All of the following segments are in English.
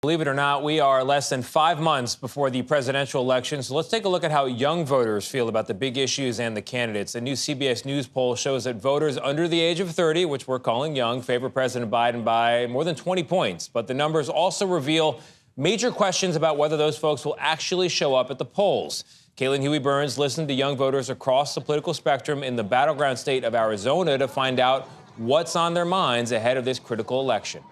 Believe it or not, we are less than 5 months before the presidential election. So let's take a look at how young voters feel about the big issues and the candidates. A new CBS News poll shows that voters under the age of 30, which we're calling young, favor President Biden by more than 20 points. But the numbers also reveal major questions about whether those folks will actually show up at the polls. Caitlin Huey-Burns listened to young voters across the political spectrum in the battleground state of Arizona to find out what's on their minds ahead of this critical election.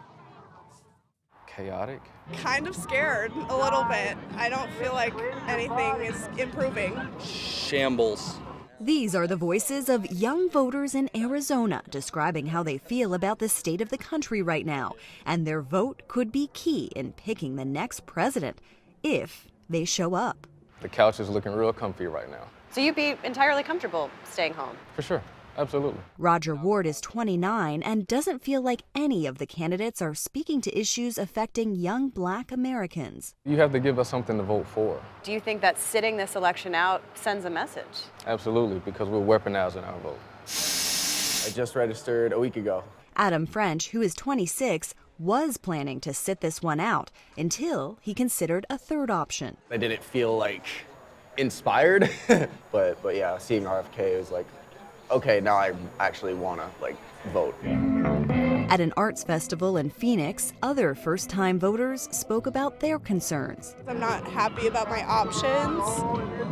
Chaotic. Kind of scared a little bit. I don't feel like anything is improving. Shambles. These are the voices of young voters in Arizona describing how they feel about the state of the country right now. And their vote could be key in picking the next president if they show up. The couch is looking real comfy right now. So you'd be entirely comfortable staying home? For sure. Absolutely. Roger Ward is 29 and doesn't feel like any of the candidates are speaking to issues affecting young Black Americans. You have to give us something to vote for. Do you think that sitting this election out sends a message? Absolutely, because we're weaponizing our vote. I just registered a week ago. Adam French, who is 26, was planning to sit this one out until he considered a third option. I didn't feel like inspired, but yeah, seeing RFK was like, okay, now I actually want to vote. At an arts festival in Phoenix, other first-time voters spoke about their concerns. I'm not happy about my options,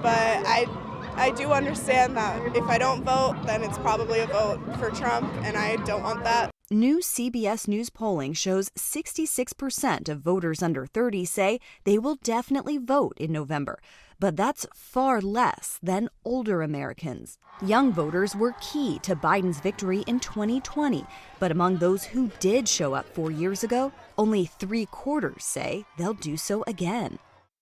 but I do understand that if I don't vote, then it's probably a vote for Trump, and I don't want that. New CBS News polling shows 66% of voters under 30 say they will definitely vote in November. But that's far less than older Americans. Young voters were key to Biden's victory in 2020. But among those who did show up 4 years ago, only 3/4 say they'll do so again.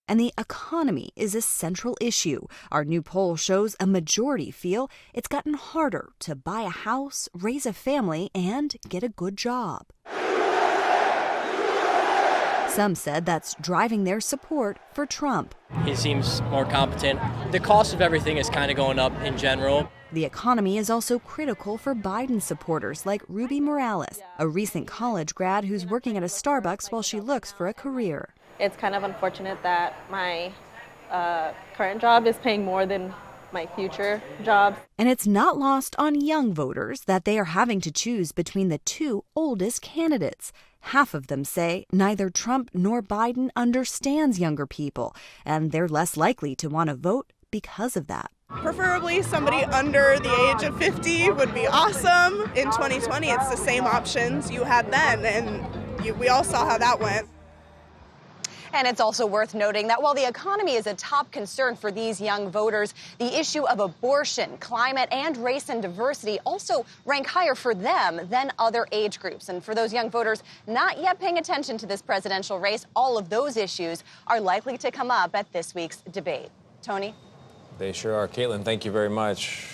And the economy is a central issue. Our new poll shows a majority feel it's gotten harder to buy a house, raise a family, and get a good job. Some said that's driving their support for Trump. He seems more competent. The cost of everything is kind of going up in general. The economy is also critical for Biden supporters like Ruby Morales, a recent college grad who's working at a Starbucks while she looks for a career. It's kind of unfortunate that my current job is paying more than my future job. And it's not lost on young voters that they are having to choose between the two oldest candidates. Half of them say neither Trump nor Biden understands younger people, and they're less likely to want to vote because of that. Preferably somebody under the age of 50 would be awesome. In 2020, it's the same options you had then, and we all saw how that went. And it's also worth noting that while the economy is a top concern for these young voters, the issue of abortion, climate, and race and diversity also rank higher for them than other age groups. And for those young voters not yet paying attention to this presidential race, all of those issues are likely to come up at this week's debate. Tony? They sure are. Caitlin, thank you very much.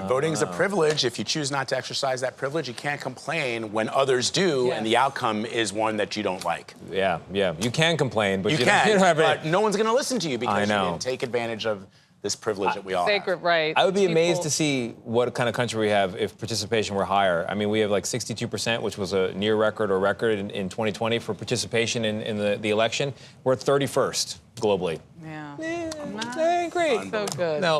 Voting is a privilege. If you choose not to exercise that privilege, you can't complain when others do, and the outcome is one that you don't like. Yeah. You can complain, but you don't can, have but no one's going to listen to you because I know. you didn't take advantage of this privilege that we all Sacred have. right. I would be amazed to see what kind of country we have if participation were higher. I mean, we have like 62%, which was a near record or record in 2020 for participation in the election. We're at 31st globally. Yeah. That ain't great. So good. No.